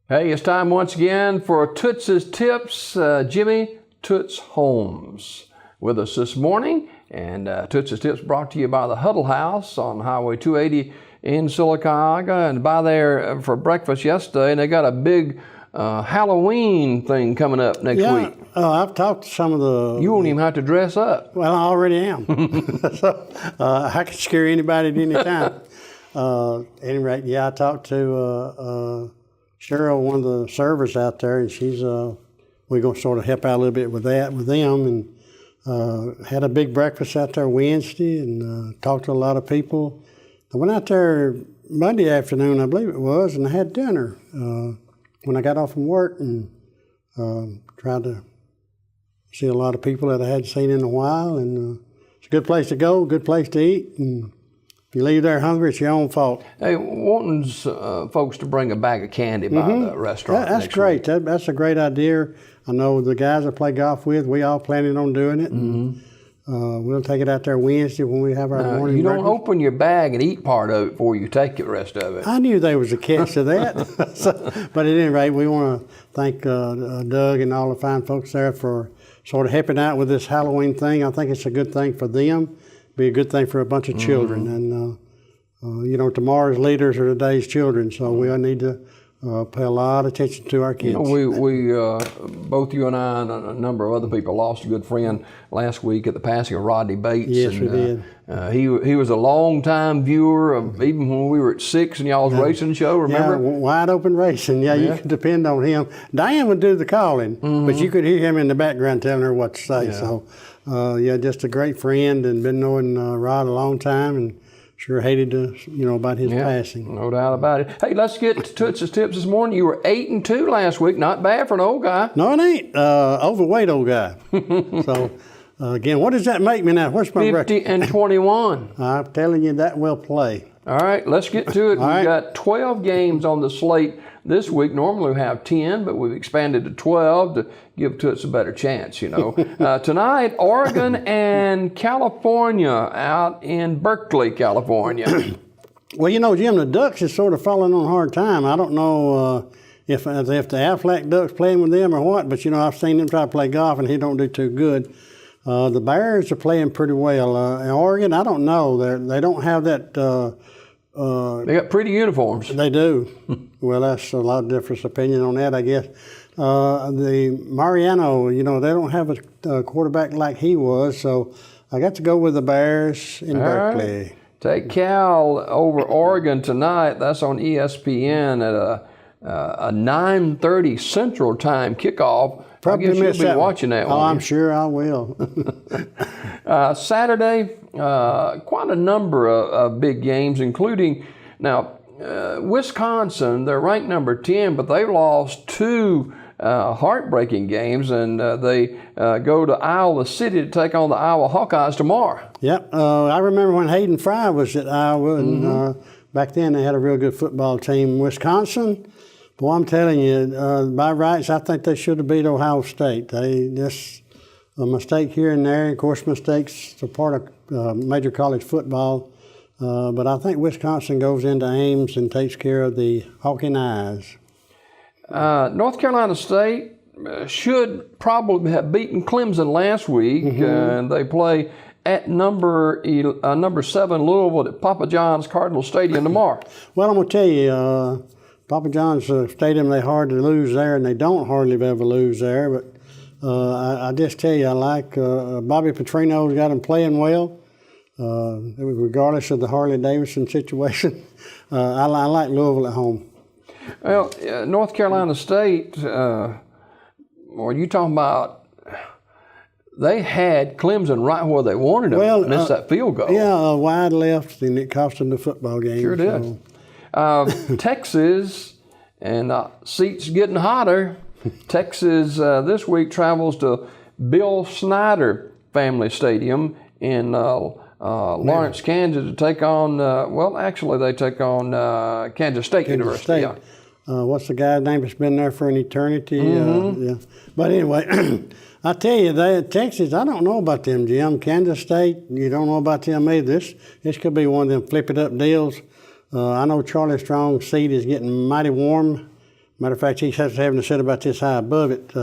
Hey, it's time once again for Toots' Tips. Jimmy Toots Holmes with us this morning. And Toots' Tips brought to you by the Huddle House on Highway 280 in Sylacauga. And by there for breakfast yesterday, and they got a big Halloween thing coming up next week. I've talked to some of the... You won't even have to dress up. Well, I already am. So I can scare anybody at any time. At any rate, yeah, I talked to Cheryl, one of the servers out there, and she's we're going to sort of help out a little bit with that with them, and had a big breakfast out there Wednesday, and talked to a lot of people. I went out there Monday afternoon, I believe it was, and I had dinner when I got off from work, and tried to see a lot of people that I hadn't seen in a while, and it's a good place to go, good place to eat, and if you leave there hungry, it's your own fault. Hey, wanting folks to bring a bag of candy by the restaurant. That's great. That's a great idea. I know the guys I play golf with, we all planning on doing it. And, we'll take it out there Wednesday when we have our morning You don't breakfast. open your bag and eat part of it before you take the rest of it. I knew there was a catch to that. But at any rate, we want to thank Doug and all the fine folks there for sort of helping out with this Halloween thing. I think it's a good thing for them. Be a good thing for a bunch of children, and you know, tomorrow's leaders are today's children, so we need to pay a lot of attention to our kids. You know, we both you and I and a number of other people lost a good friend last week at the passing of Rodney Bates. Yes, and, we did. He was a long-time viewer of even when we were at 6 in y'all's racing show. Remember? Yeah, wide open racing. Yeah, you could depend on him. Diane would do the calling, but you could hear him in the background telling her what to say. Yeah. So. Just a great friend, and been knowing Rod a long time, and sure hated to, about his passing. No doubt about it. Hey, let's get to Toots' Tips this morning. You were 8-2 last week. Not bad for an old guy. No, it ain't. Overweight old guy. So, again, what does that make me now? What's my record? 50-21. I'm telling you, that will play. All right, let's get to it. We've got 12 games on the slate this week. Normally we have 10, but we've expanded to 12 to give Toots a better chance, Tonight, Oregon and California out in Berkeley, California. Well, Jim, the Ducks is sort of falling on a hard time. I don't know if the Aflac Ducks playing with them or what, but, I've seen them try to play golf, and he don't do too good. The Bears are playing pretty well. In Oregon, I don't know. They don't have that... they got pretty uniforms. They do. Well, that's a lot of different opinion on that, I guess. The Mariano, they don't have a quarterback like he was, so I got to go with the Bears in Berkeley. Right. Take Cal over Oregon tonight. That's on ESPN at a 9:30 Central Time kickoff. Probably I guess you'll be watching that one. Oh, I'm sure I will. Saturday, quite a number of big games, including now Wisconsin. They're ranked number 10, but they lost 2 heartbreaking games, and they go to Iowa City to take on the Iowa Hawkeyes tomorrow. Yep, I remember when Hayden Fry was at Iowa, and back then they had a real good football team. Wisconsin. Boy, I'm telling you, by rights, I think they should have beat Ohio State. They just a mistake here and there. Of course, mistakes are part of major college football. But I think Wisconsin goes into Ames and takes care of the Hawkeyes. North Carolina State should probably have beaten Clemson last week, and they play at number 7 Louisville at Papa John's Cardinal Stadium tomorrow. Well, I'm going to tell you, Papa John's Stadium, they hard to lose there, and they don't hardly ever lose there. But I just tell you, I like Bobby Petrino's got them playing well, regardless of the Harley-Davidson situation. I like Louisville at home. Well, North Carolina State, well, you talking about, they had Clemson right where they wanted them. Well, missed that field goal. Yeah, wide left, and it cost them the football game. Sure did. So. Texas, and seats getting hotter. Texas this week travels to Bill Snyder Family Stadium in Lawrence, Kansas to take on, they take on Kansas State University. Yeah. What's the guy's name that's been there for an eternity? Yeah. But anyway, I tell you, Texas, I don't know about them, Jim. Kansas State, you don't know about them either. This could be one of them flip-it-up deals. I know Charlie Strong's seat is getting mighty warm Matter of fact, he's having to sit about this high above it.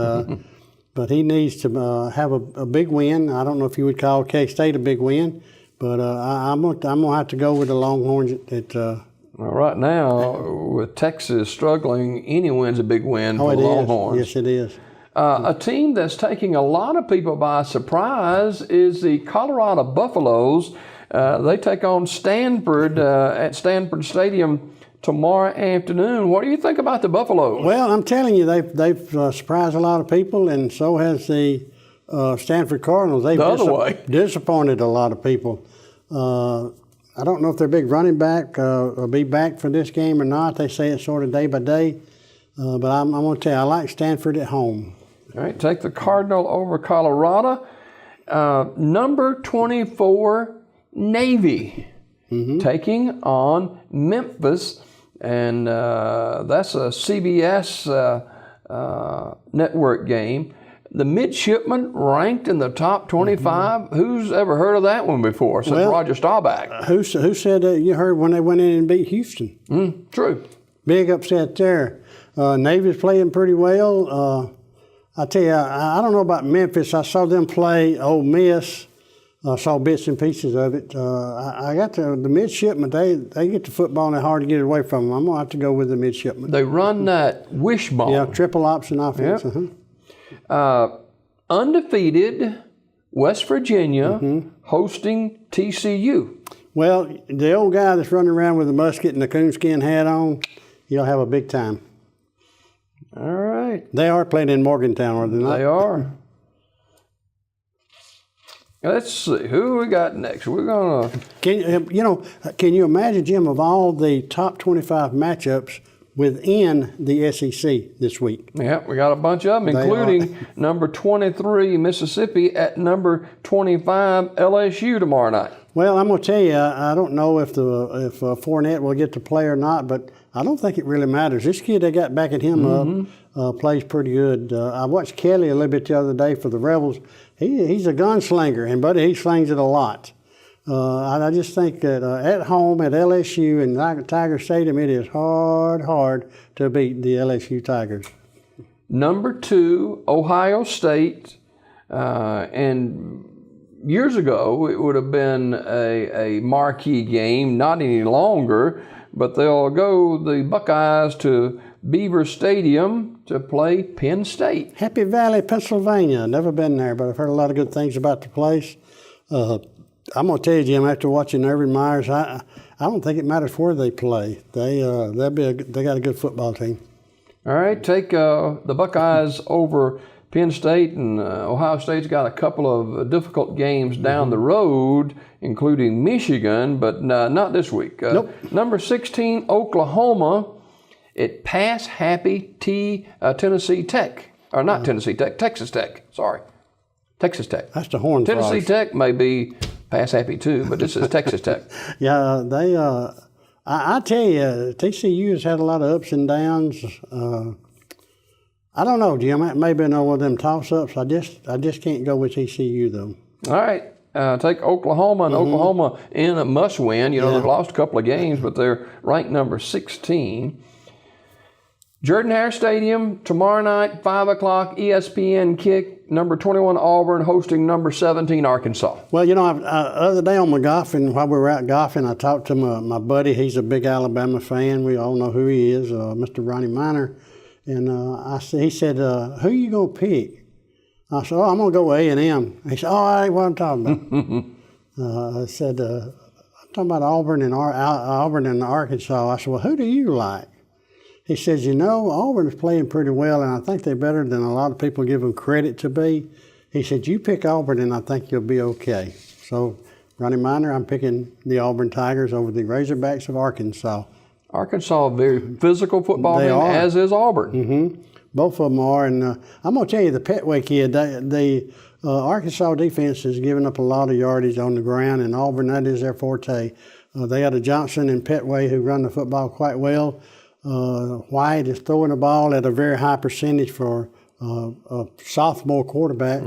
But he needs to have a big win. I don't know if you would call K-State a big win, but I'm gonna have to go with the Longhorns. Well, right now, with Texas struggling, any win's a big win for the Longhorns. Yes, it is. A team that's taking a lot of people by surprise is the Colorado Buffaloes. They take on Stanford at Stanford Stadium tomorrow afternoon. What do you think about the Buffaloes? Well, I'm telling you, they've surprised a lot of people, and so has the Stanford Cardinals. They've disappointed a lot of people. I don't know if their big running back will be back for this game or not. They say it's sort of day by day. But I'm going to tell you, I like Stanford at home. All right, take the Cardinal over Colorado. Number 24, Navy, taking on Memphis. And that's a CBS network game. The midshipmen ranked in the top 25. Who's ever heard of that one before? Since Roger Staubach. Who said that? You heard when they went in and beat Houston. True. Big upset there. Navy's playing pretty well. I tell you, I don't know about Memphis. I saw them play Ole Miss. I saw bits and pieces of it. I got the midshipmen. They get the football and they're hard to get away from them. I'm gonna have to go with the midshipmen. They run that wishbone. Yeah, triple option offense. Yep. Undefeated West Virginia hosting TCU. Well, the old guy that's running around with a musket and a coonskin hat on, he'll have a big time. All right. They are playing in Morgantown, are they not? They are. Let's see who we got next. We're gonna. Can you imagine, Jim, of all the top 25 matchups within the SEC this week? Yeah, we got a bunch of them, including number 23 Mississippi at number 25 LSU tomorrow night. Well, I'm going to tell you, I don't know if Fournette will get to play or not, but I don't think it really matters. This kid they got backing him up plays pretty good. I watched Kelly a little bit the other day for the Rebels. He's a gunslinger, and buddy, he slings it a lot. I just think that at home at LSU and Tiger Stadium, it is hard to beat the LSU Tigers. Number 2, Ohio State, and years ago it would have been a marquee game, not any longer, but they'll go the Buckeyes to Beaver Stadium to play Penn State. Happy Valley, Pennsylvania. Never been there, but I've heard a lot of good things about the place. I'm going to tell you, Jim, after watching Urban Myers, I don't think it matters where they play. They got a good football team. All right, take the Buckeyes over Penn State, and Ohio State's got a couple of difficult games down the road, including Michigan, but not this week. Nope. Number 16, Oklahoma at Pass Happy Tennessee Tech. Or not Tennessee Tech, Texas Tech. Sorry. Texas Tech. That's the Horned Frogs. Tennessee Tech may be Pass Happy too, but this is Texas Tech. Yeah, they. I tell you, TCU has had a lot of ups and downs. I don't know, Jim. It may be another one of them toss-ups. I just can't go with TCU though. All right. Take Oklahoma, and Oklahoma in a must-win. You know, they've lost a couple of games, but they're ranked number 16. Jordan-Hare Stadium, tomorrow night, 5 o'clock, ESPN kick, number 21 Auburn hosting number 17 Arkansas. Well, you know, other day on my golfing, while we were out golfing, I talked to my buddy. He's a big Alabama fan. We all know who he is, Mr. Ronnie Miner. And he said, who you going to pick? I said, I'm going to go with A&M. He said, that ain't what I'm talking about. I said, I'm talking about Auburn and Arkansas. I said, well, who do you like? He says, Auburn is playing pretty well, and I think they're better than a lot of people give them credit to be. He said, you pick Auburn, and I think you'll be okay. So, Ronnie Miner, I'm picking the Auburn Tigers over the Razorbacks of Arkansas. Arkansas, a very physical football team, as is Auburn. Both of them are, and I'm going to tell you, the Petway kid, the Arkansas defense has given up a lot of yardage on the ground, and Auburn, that is their forte. They got a Johnson and Petway who run the football quite well. White is throwing the ball at a very high percentage for a sophomore quarterback.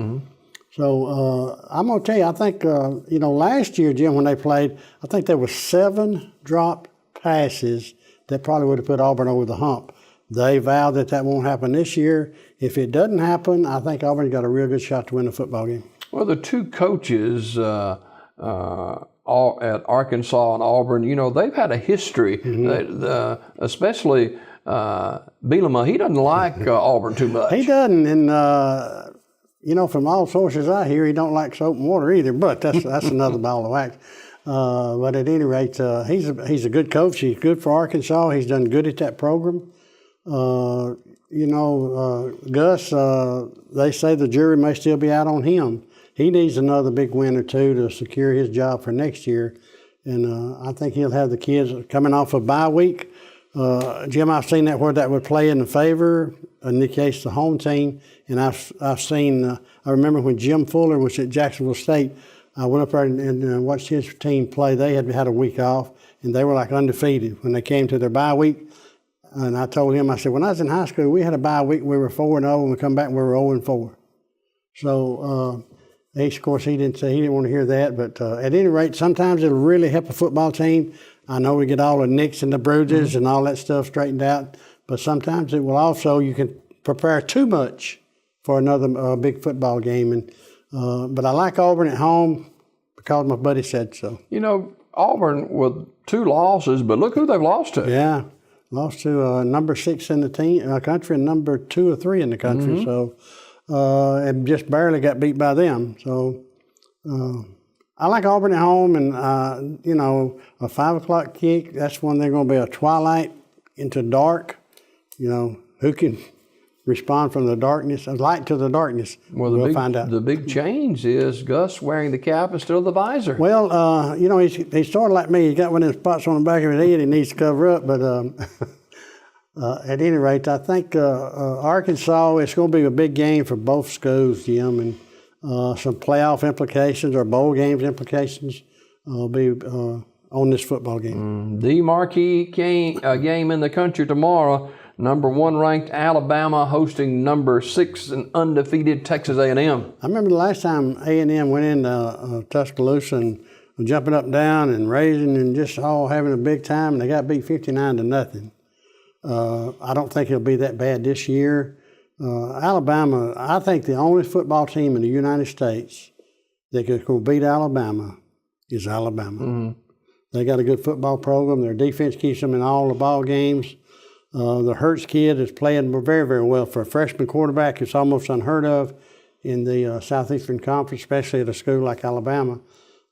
So I'm going to tell you, I think, last year, Jim, when they played, I think there were 7 dropped passes that probably would have put Auburn over the hump. They vow that won't happen this year. If it doesn't happen, I think Auburn's got a real good shot to win the football game. Well, the two coaches all at Arkansas and Auburn, they've had a history. Especially Bielema, he doesn't like Auburn too much. He doesn't, and from all sources I hear, he don't like soap and water either. But that's another ball of wax. But at any rate, he's a good coach. He's good for Arkansas. He's done good at that program. Gus, they say the jury may still be out on him. He needs another big win or two to secure his job for next year. And I think he'll have the kids coming off a bye week. Jim, I've seen that where that would play in the favor, in the case the home team. And I've seen, I remember when Jim Fuller was at Jacksonville State, I went up there and watched his team play. They had a week off, and they were like undefeated when they came to their bye week. And I told him, I said, when I was in high school, we had a bye week. We were 4-0, and we come back and we were 0-4. So, of course, he didn't want to hear that. But at any rate, sometimes it'll really help a football team. I know we get all the nicks and the bruises and all that stuff straightened out, but sometimes it will also, you can prepare too much for another big football game. And but I like Auburn at home because my buddy said so. Auburn with 2 losses, but look who they've lost to. Yeah. Lost to number 6 in the country and number 2 or 3 in the country. So, and just barely got beat by them. So, I like Auburn at home, and a 5 o'clock kick. That's when they're going to be a twilight into dark. Who can respond from the darkness, light to the darkness? Well, we'll find out. The big change is Gus wearing the cap instead of the visor. Well, he's sort of like me. He's got one of them spots on the back of his head he needs to cover up. But at any rate, I think Arkansas, it's going to be a big game for both schools, Jim, and some playoff implications or bowl games implications will be on this football game. The marquee game in the country tomorrow. Number 1 ranked Alabama hosting number 6 and undefeated Texas A&M. I remember the last time A&M went into Tuscaloosa and jumping up and down and raising and just all having a big time, and they got beat 59-0. I don't think it'll be that bad this year. Alabama, I think the only football team in the United States that can beat Alabama is Alabama. They got a good football program. Their defense keeps them in all the ball games. The Hurts kid is playing very, very well for a freshman quarterback. It's almost unheard of in the Southeastern Conference, especially at a school like Alabama.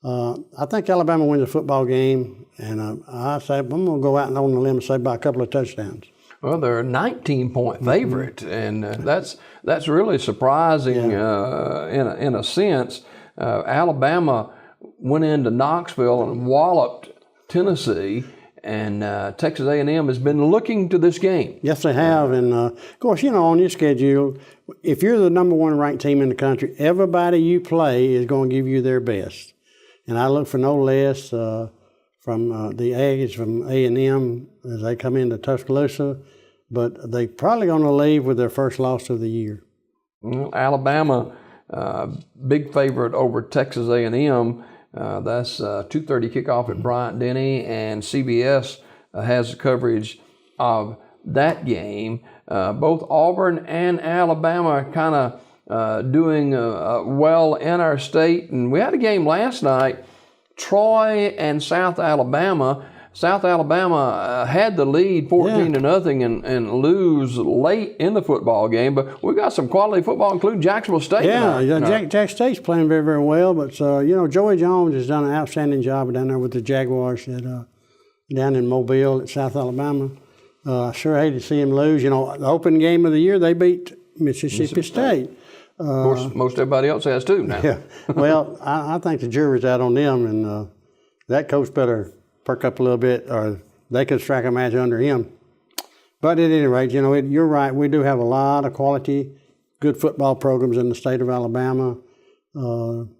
I think Alabama wins a football game, and I say I'm going to go out and on the limb and say by a couple of touchdowns. Well, they're a 19-point favorite, and that's really surprising in a sense. Alabama went into Knoxville and walloped Tennessee. And Texas A&M has been looking to this game. Yes, they have. And, of course, on your schedule, if you're the number 1 ranked team in the country, everybody you play is going to give you their best. And I look for no less from the Aggies from A&M as they come into Tuscaloosa. But they're probably going to leave with their first loss of the year. Well, Alabama, big favorite over Texas A&M. That's 2:30 kickoff at Bryant-Denny, and CBS has the coverage of that game. Both Auburn and Alabama are kind of doing well in our state. And we had a game last night, Troy and South Alabama. South Alabama had the lead 14-0 and lose late in the football game. But we got some quality football, including Jacksonville State. Jack State's playing very, very well. But, Joey Jones has done an outstanding job down there with the Jaguars down in Mobile at South Alabama. I sure hate to see him lose. The opening game of the year, they beat Mississippi State. Of course, most everybody else has too now. Yeah. Well, I think the jury's out on them, and that coach better perk up a little bit, or they could strike a match under him. But at any rate, you're right. We do have a lot of quality, good football programs in the state of Alabama. I'm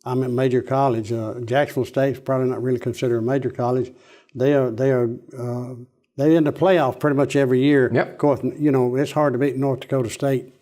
at major college. Jacksonville State's probably not really considered a major college. They in the playoff pretty much every year. Yep. Of course, it's hard to beat North Dakota State.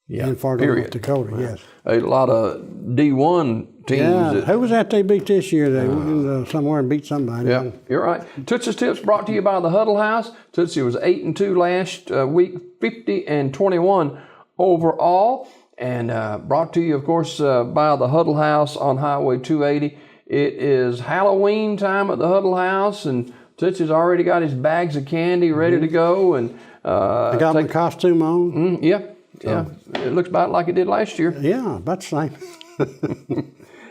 Yeah. In Fargo, North Dakota. Yes. A lot of D1 teams. Yeah, that- who was that they beat this year? They went somewhere and beat somebody. Yeah, you're right. Toots's Tips brought to you by the Huddle House. Tootsie was 8-2 last week, 50-21 overall, and brought to you, of course, by the Huddle House on Highway 280. It is Halloween time at the Huddle House, and Tootsie's already got his bags of candy ready to go. And They got my costume on. yeah, it looks about like it did last year. Yeah, about the same.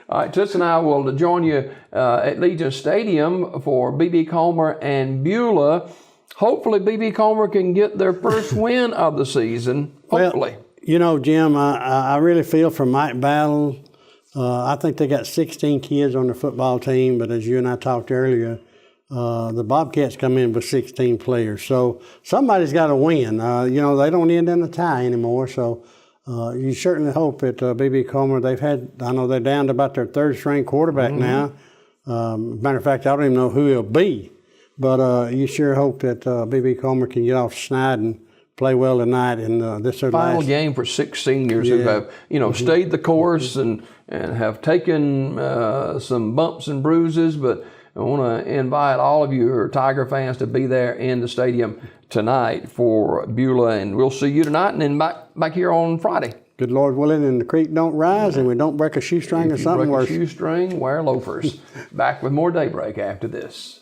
All right, Toots and I will join you at Legion Stadium for B.B. Comer and Beulah. Hopefully, B.B. Comer can get their first win of the season. Hopefully. Well, you know, Jim, I really feel for Mike Battle. I think they got 16 kids on the football team, but as you and I talked earlier, the Bobcats come in with 16 players. So somebody's got to win. You know, they don't end in a tie anymore, so you certainly hope that B.B. Comer, I know they're down to about their third string quarterback now. Matter of fact, I don't even know who he'll be. But you sure hope that B.B. Comer can get off snide and play well tonight. And this is their Final last game for 6 seniors who have, stayed the course and have taken some bumps and bruises. But I want to invite all of you who are Tiger fans to be there in the stadium tonight for Beulah. And we'll see you tonight and then back here on Friday. Good Lord willing, and the creek don't rise, and we don't break a shoestring or something worse. Break a shoestring, wear loafers. Back with more Daybreak after this.